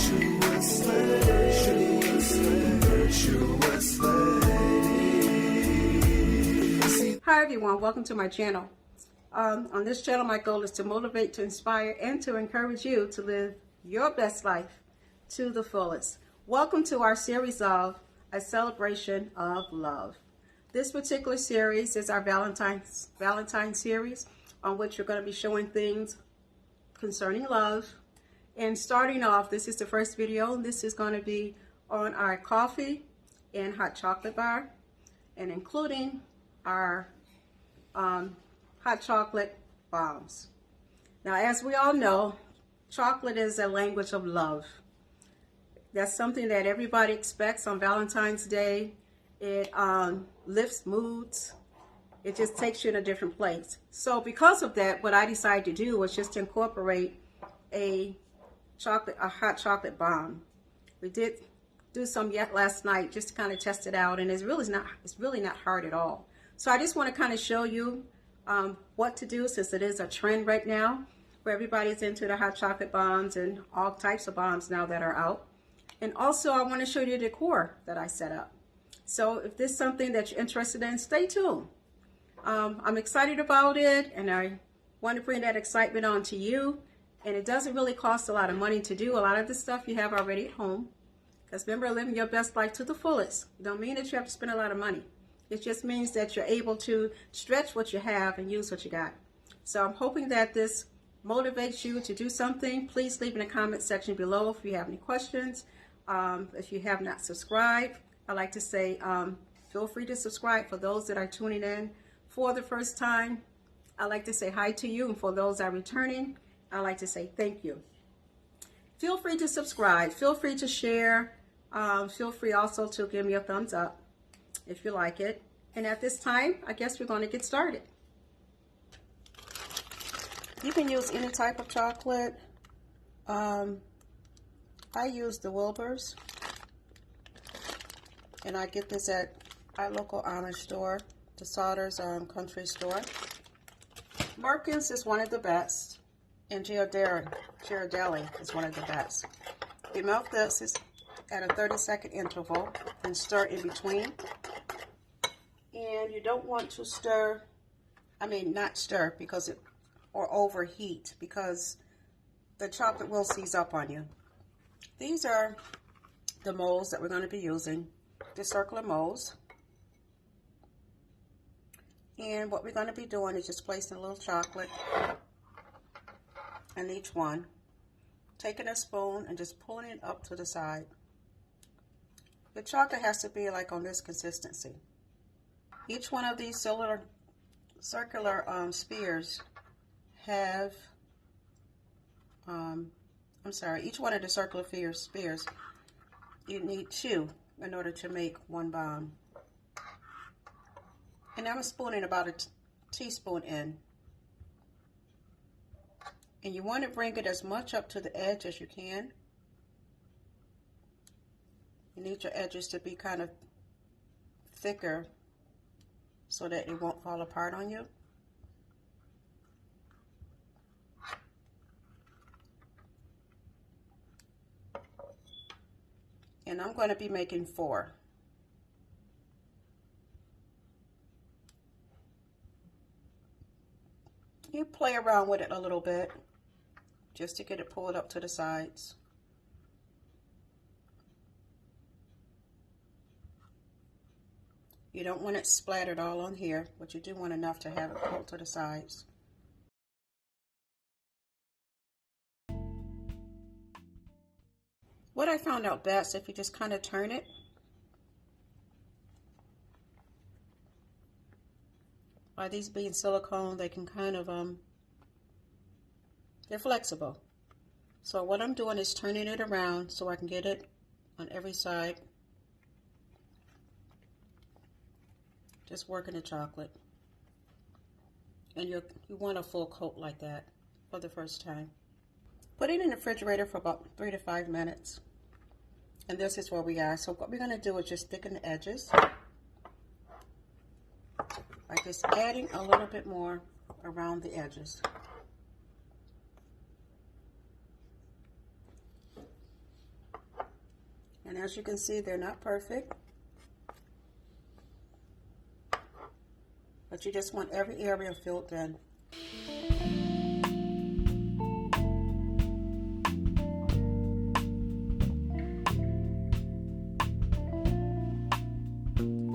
Virtuous Lady, Virtuous Lady. Hi everyone, welcome to my channel. On this channel, my goal is to motivate, to inspire, and to encourage you to live your best life to the fullest. Welcome to our series of A Celebration of Love. This particular series is our Valentine series, on which we're going to be showing things concerning love. And starting off, this is the first video. This is going to be on our coffee and hot chocolate bar, and including our hot chocolate bombs. Now, as we all know, chocolate is a language of love. That's something that everybody expects on Valentine's Day. It lifts moods. It just takes you in a different place. So because of that, what I decided to do was just incorporate a hot chocolate bomb. We did do some yet last night just to kind of test it out, and it's really not hard at all. So I just want to kind of show you what to do, since it is a trend right now where everybody's into the hot chocolate bombs and all types of bombs now that are out. And also I want to show you the decor that I set up. So if this is something that you're interested in, stay tuned. I'm excited about it, and I want to bring that excitement on to you. And it doesn't really cost a lot of money to do. A lot of the stuff you have already at home. Because remember, living your best life to the fullest don't mean that you have to spend a lot of money. It just means that you're able to stretch what you have and use what you got. So I'm hoping that this motivates you to do something. Please leave in the comment section below if you have any questions. If you have not subscribed, I'd like to say feel free to subscribe. For those that are tuning in for the first time, I'd like to say hi to you. And for those that are returning, I'd like to say thank you. Feel free to subscribe. Feel free to share. Feel free also to give me a thumbs up if you like it. And at this time, I guess we're going to get started. You can use any type of chocolate. I use the Wilbur's, and I get this at our local Amish store, the Sauter's country store. Merkins is one of the best, and Ghirardelli is one of the best. You melt this at a 30-second interval and stir in between. And you don't want to stir, not stir or overheat, because the chocolate will seize up on you. These are the molds that we're going to be using, the circular molds. And what we're going to be doing is just placing a little chocolate in each one, taking a spoon and just pulling it up to the side. The chocolate has to be like on this consistency. Each one of these circular spheres have, each one of the circular spheres, you need 2 in order to make one bomb. And I'm spooning about a teaspoon in. And you want to bring it as much up to the edge as you can. You need your edges to be kind of thicker so that it won't fall apart on you. And I'm going to be making 4. You play around with it a little bit just to get it pulled up to the sides. You don't want it splattered all on here, but you do want enough to have it pulled to the sides. What I found out best, if you just kind of turn it, by these being silicone, they can kind of, they're flexible. So what I'm doing is turning it around so I can get it on every side. Just working the chocolate. And you want a full coat like that for the first time. Put it in the refrigerator for about 3 to 5 minutes. And this is where we are. So what we're going to do is just thicken the edges by just adding a little bit more around the edges. And as you can see, they're not perfect. But you just want every area filled in.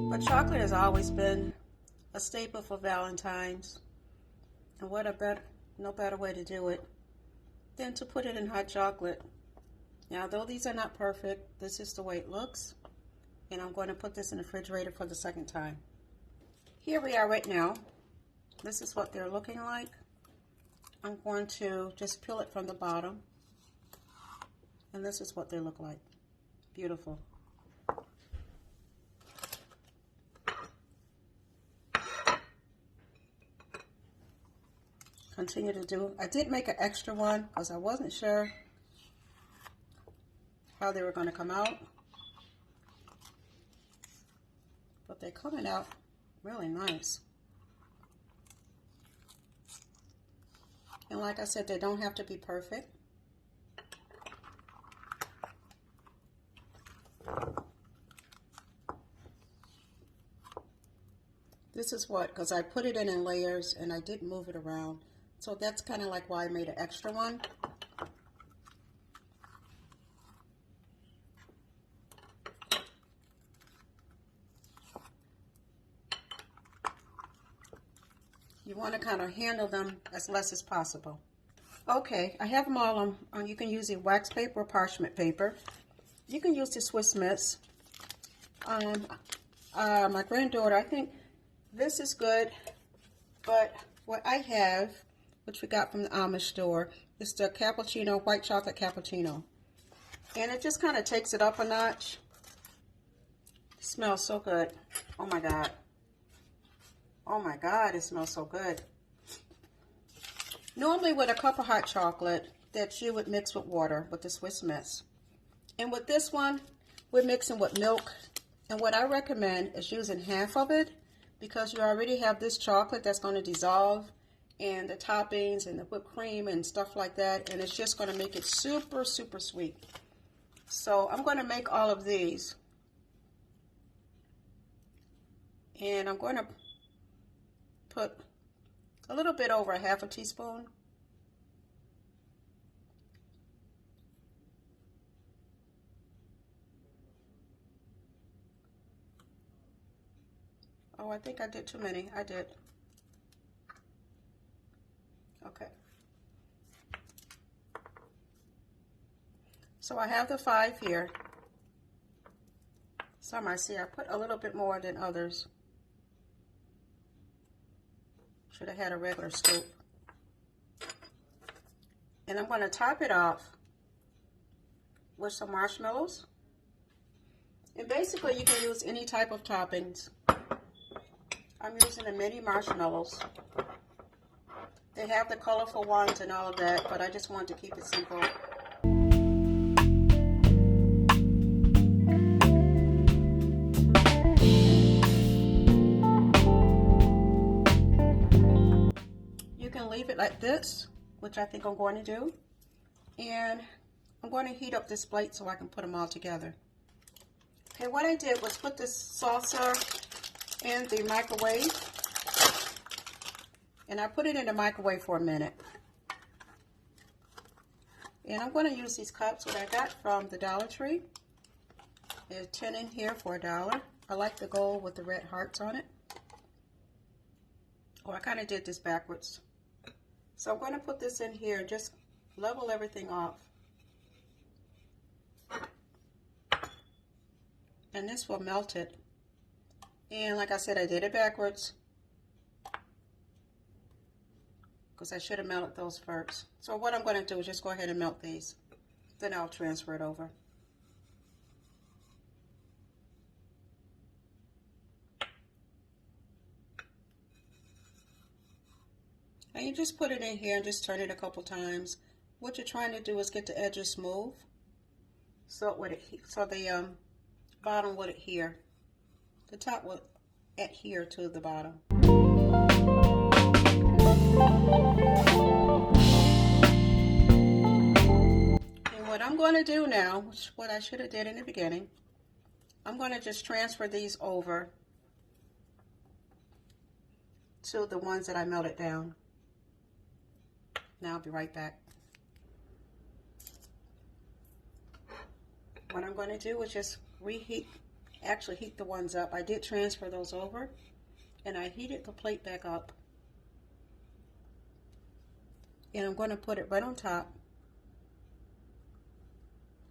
But chocolate has always been a staple for Valentine's. And no better way to do it than to put it in hot chocolate. Now, though these are not perfect, this is the way it looks. And I'm going to put this in the refrigerator for the second time. Here we are right now. This is what they're looking like. I'm going to just peel it from the bottom. And this is what they look like. Beautiful. Continue to do. I did make an extra one because I wasn't sure how they were going to come out. But they're coming out really nice. And like I said, they don't have to be perfect. This is what, because I put it in layers and I didn't move it around. So that's kind of like why I made an extra one. You want to kind of handle them as less as possible. Okay, I have them all on you can use a wax paper or parchment paper. You can use the Swiss Miss. My granddaughter, I think this is good, but what I have, which we got from the Amish store, is the cappuccino, white chocolate cappuccino. And it just kind of takes it up a notch. It smells so good. Oh my God. Oh my God, it smells so good. Normally with a cup of hot chocolate that you would mix with water with the Swiss Miss. And with this one, we're mixing with milk. And what I recommend is using half of it because you already have this chocolate that's going to dissolve and the toppings and the whipped cream and stuff like that. And it's just going to make it super, super sweet. So I'm going to make all of these. And I'm going to put a little bit over a half a teaspoon. Oh, I think I did too many. I did. Okay. So I have the 5 here. Some I see I put a little bit more than others. Should have had a regular scoop. And I'm going to top it off with some marshmallows. And basically you can use any type of toppings. I'm using the mini marshmallows. They have the colorful ones and all of that, but I just wanted to keep it simple. You can leave it like this, which I think I'm going to do. And I'm going to heat up this plate so I can put them all together. Okay, what I did was put this saucer in the microwave. And I put it in the microwave for a minute. And I'm going to use these cups that I got from the Dollar Tree. There's 10 in here for $1. I like the gold with the red hearts on it. Oh, I kind of did this backwards. So I'm going to put this in here and just level everything off. And this will melt it. And like I said, I did it backwards because I should have melted those first. So what I'm going to do is just go ahead and melt these. Then I'll transfer it over. And you just put it in here and just turn it a couple times. What you're trying to do is get the edges smooth, so the bottom would adhere. The top would adhere to the bottom. And what I'm going to do now, which is what I should have did in the beginning, I'm going to just transfer these over to the ones that I melted down. Now I'll be right back. What I'm going to do is just reheat, actually heat the ones up. I did transfer those over, and I heated the plate back up. And I'm going to put it right on top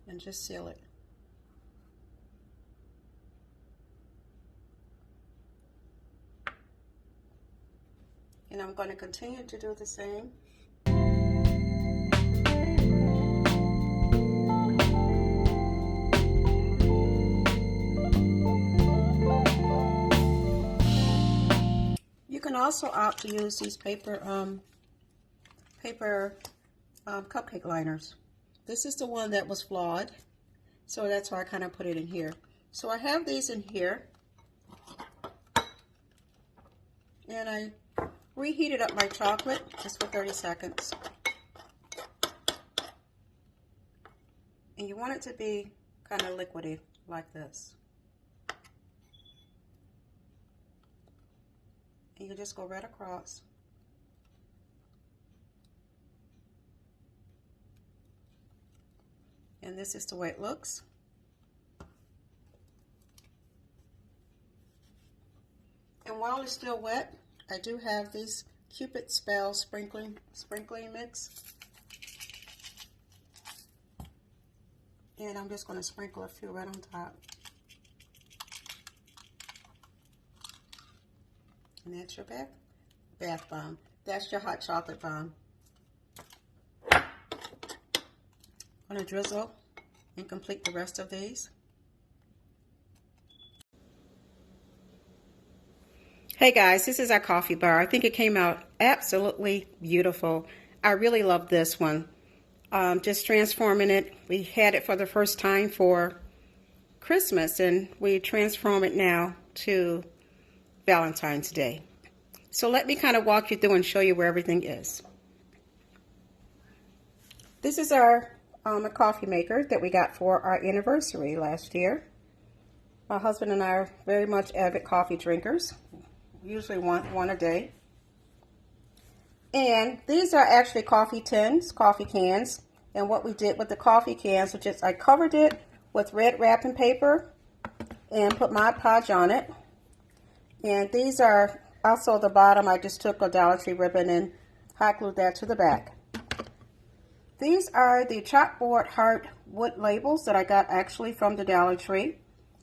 and just seal it. And I'm going to continue to do the same. You can also opt to use these paper cupcake liners. This is the one that was flawed, so that's why I kind of put it in here. So I have these in here, and I reheated up my chocolate just for 30 seconds. And you want it to be kind of liquidy like this. And you just go right across. And this is the way it looks. And while it's still wet, I do have these Cupid Spell sprinkling mix. And I'm just going to sprinkle a few right on top. And that's your bath bomb. That's your hot chocolate bomb. I'm going to drizzle and complete the rest of these. Hey guys, this is our coffee bar. I think it came out absolutely beautiful. I really love this one. Just transforming it. We had it for the first time for Christmas, and we transform it now to Valentine's Day. So let me kind of walk you through and show you where everything is. This is our a coffee maker that we got for our anniversary last year. My husband and I are very much avid coffee drinkers. Usually one a day. And these are actually coffee tins, coffee cans. And what we did with the coffee cans, which is I covered it with red wrapping paper and put Mod Podge on it. And these are also the bottom. I just took a Dollar Tree ribbon and hot glued that to the back. These are the chalkboard hard wood labels that I got actually from the Dollar Tree.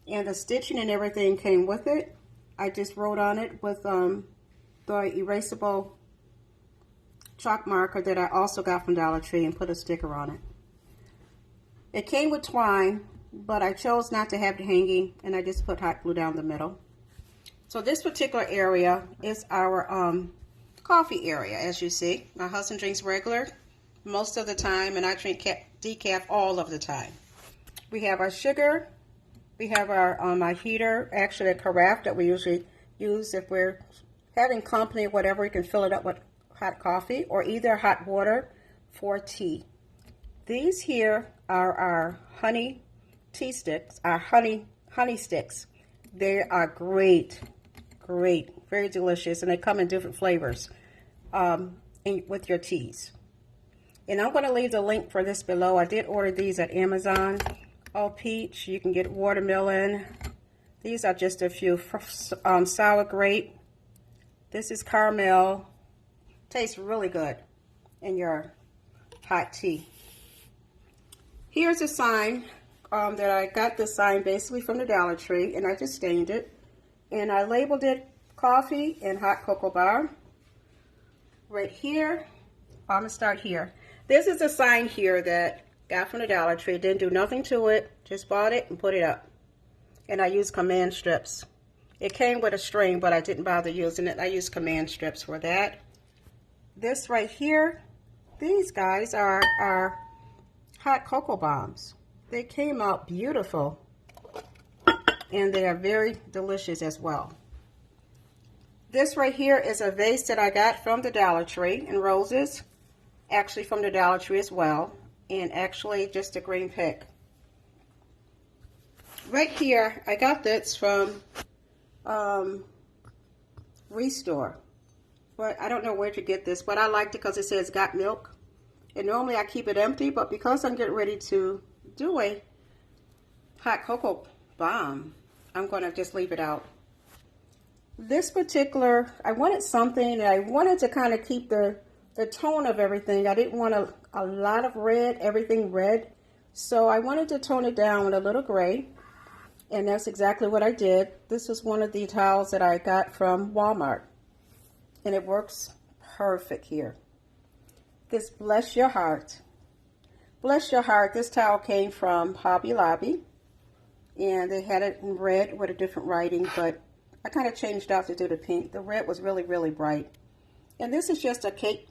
And the stitching and everything came with it. I just wrote on it with the erasable chalk marker that I also got from Dollar Tree and put a sticker on it. It came with twine, but I chose not to have it hanging, and I just put hot glue down the middle. So this particular area is our coffee area, as you see. My husband drinks regular most of the time, and I drink decaf all of the time. We have our sugar. We have our heater, actually a carafe that we usually use if we're having company or whatever. You can fill it up with hot coffee or either hot water for tea. These here are our honey tea sticks, our honey sticks. They are great, very delicious, and they come in different flavors with your teas. And I'm going to leave the link for this below. I did order these at Amazon. All peach. You can get watermelon. These are just a few. Sour grape. This is caramel. Tastes really good in your hot tea. Here's a sign that I got this sign basically from the Dollar Tree, and I just stained it. And I labeled it coffee and hot cocoa bar. Right here. I'm going to start here. This is a sign here that got from the Dollar Tree. Didn't do nothing to it. Just bought it and put it up. And I used command strips. It came with a string, but I didn't bother using it. I used command strips for that. This right here, these guys are our hot cocoa bombs. They came out beautiful. And they are very delicious as well. This right here is a vase that I got from the Dollar Tree in roses. Actually from the Dollar Tree as well. and actually just a green pick. Right here, I got this from Restore. But I don't know where to get this, but I liked it because it says got milk. And normally I keep it empty, but because I'm getting ready to do a hot cocoa bomb, I'm going to just leave it out. This particular, I wanted something that I wanted to kind of keep the tone of everything. I didn't want a lot of red, everything red. So I wanted to tone it down with a little gray. And that's exactly what I did. This is one of the towels that I got from Walmart. And it works perfect here. This Bless Your Heart. Bless Your Heart, this towel came from Hobby Lobby. And they had it in red with a different writing, but I kind of changed out to do the pink. The red was really, really bright. And this is just a cake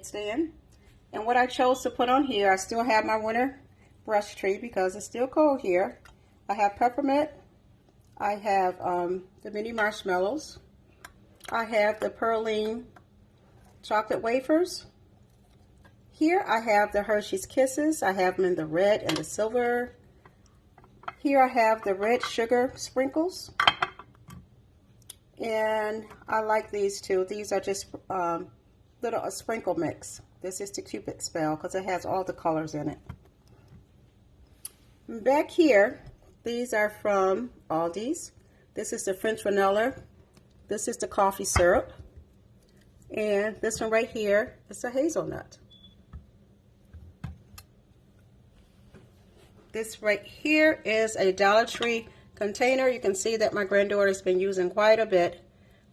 stand. And what I chose to put on here, I still have my winter brush tree because it's still cold here. I have peppermint. I have the mini marshmallows. I have the Perline chocolate wafers. Here I have the Hershey's Kisses. I have them in the red and the silver. Here I have the red sugar sprinkles. And I like these two. These are just a sprinkle mix. This is the Cupid spell because it has all the colors in it. Back here, these are from Aldi's. This is the French vanilla. This is the coffee syrup. And this one right here is a hazelnut. This right here is a Dollar Tree container. You can see that my granddaughter's been using quite a bit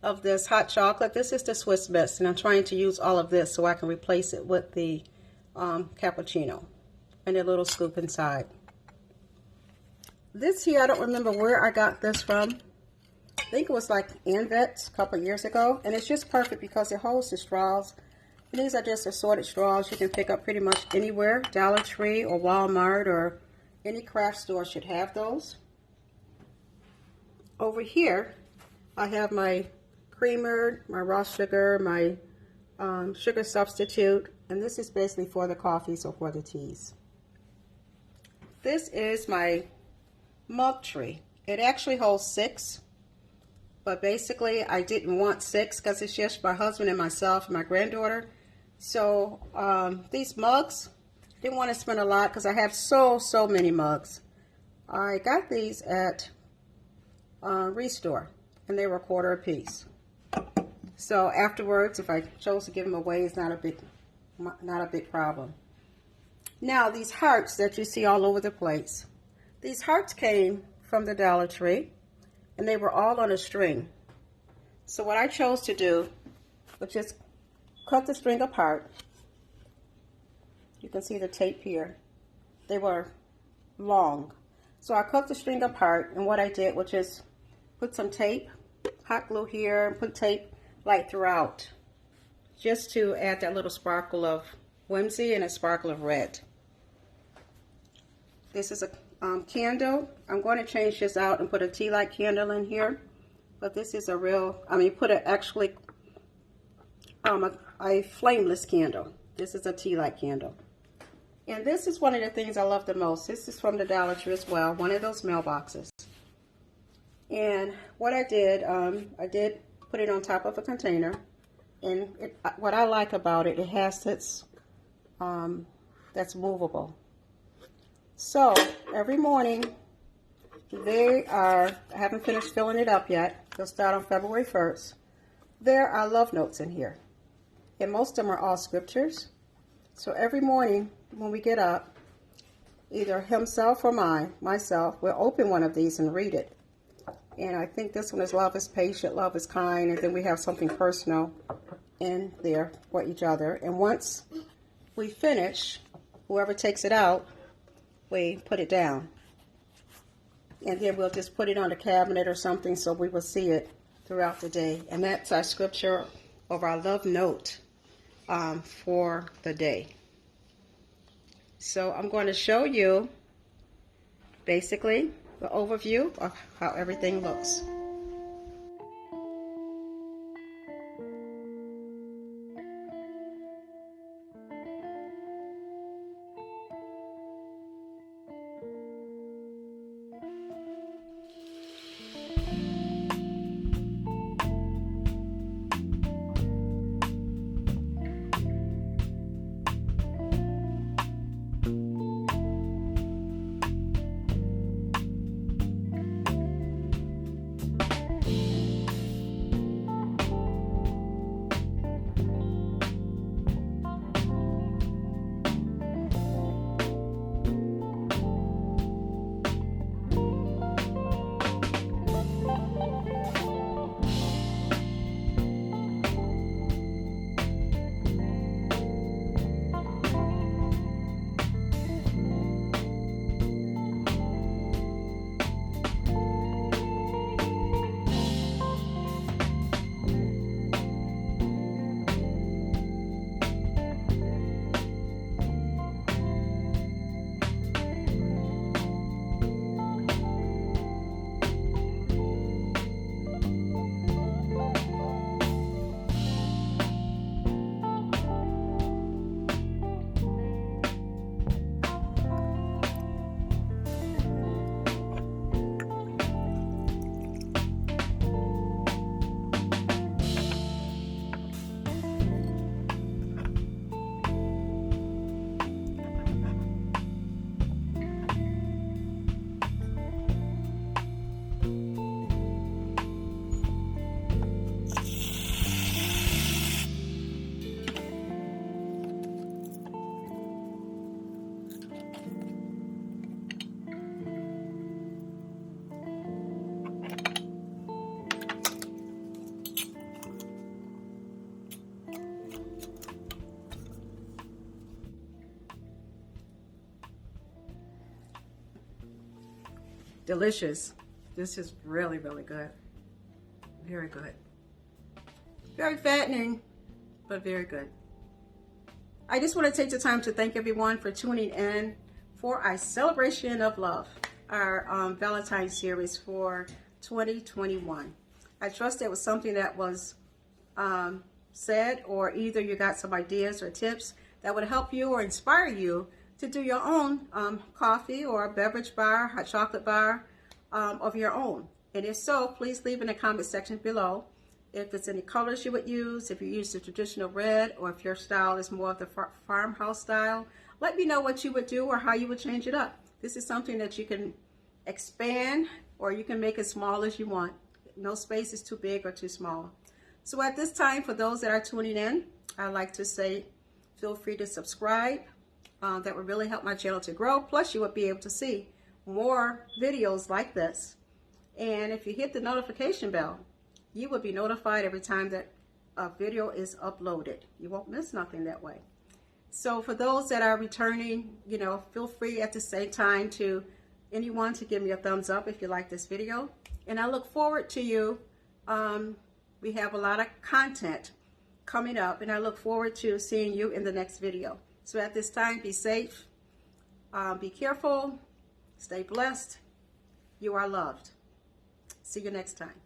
of this hot chocolate. This is the Swiss Miss, and I'm trying to use all of this so I can replace it with the cappuccino and a little scoop inside. This here, I don't remember where I got this from. I think it was like Anvet a couple years ago, and it's just perfect because it holds the straws. And these are just assorted straws you can pick up pretty much anywhere. Dollar Tree or Walmart or any craft store should have those. Over here, I have my creamer, my raw sugar, my sugar substitute, and this is basically for the coffees or for the teas. This is my mug tree. It actually holds 6, but basically I didn't want 6 because it's just my husband and myself and my granddaughter. So these mugs, didn't want to spend a lot because I have so many mugs. I got these at Restore, and they were $1 a piece. So afterwards, if I chose to give them away, it's not a big problem. Now these hearts that you see all over the place, these hearts came from the Dollar Tree, and they were all on a string. So what I chose to do was just cut the string apart. You can see the tape here. They were long. So I cut the string apart, and what I did was just put some tape, hot glue here, and put tape like throughout, just to add that little sparkle of whimsy and a sparkle of red. This is a candle. I'm going to change this out and put a tea light candle in here, but this is a real, put a flameless candle. This is a tea light candle. And this is one of the things I love the most. This is from the Dollar Tree as well, one of those mailboxes. And what I did put it on top of a container. And what I like about it, it has this, that's movable. So every morning, I haven't finished filling it up yet. They'll start on February 1st. There are love notes in here. And most of them are all scriptures. So every morning when we get up, either himself or myself, we'll open one of these and read it. And I think this one is love is patient, love is kind, and then we have something personal in there for each other. And once we finish, whoever takes it out, we put it down. And then we'll just put it on the cabinet or something so we will see it throughout the day. And that's our scripture of our love note for the day. So I'm going to show you basically the overview of how everything looks. delicious. This is really, really good. Very good. Very fattening, but very good. I just want to take the time to thank everyone for tuning in for our celebration of love, our Valentine's series for 2021. I trust it was something that was said, or either you got some ideas or tips that would help you or inspire you to do your own coffee or a beverage bar, hot chocolate bar of your own. And if so, please leave in the comment section below if it's any colors you would use, if you use the traditional red, or if your style is more of the farmhouse style. Let me know what you would do or how you would change it up. This is something that you can expand, or you can make as small as you want. No space is too big or too small. So at this time, for those that are tuning in, I'd like to say feel free to subscribe. That would really help my channel to grow. Plus, you would be able to see more videos like this. And if you hit the notification bell, you will be notified every time that a video is uploaded. You won't miss nothing that way. So for those that are returning, feel free at the same time to anyone to give me a thumbs up if you like this video. And I look forward to you. We have a lot of content coming up, and I look forward to seeing you in the next video. So at this time, be safe, be careful, stay blessed. You are loved. See you next time.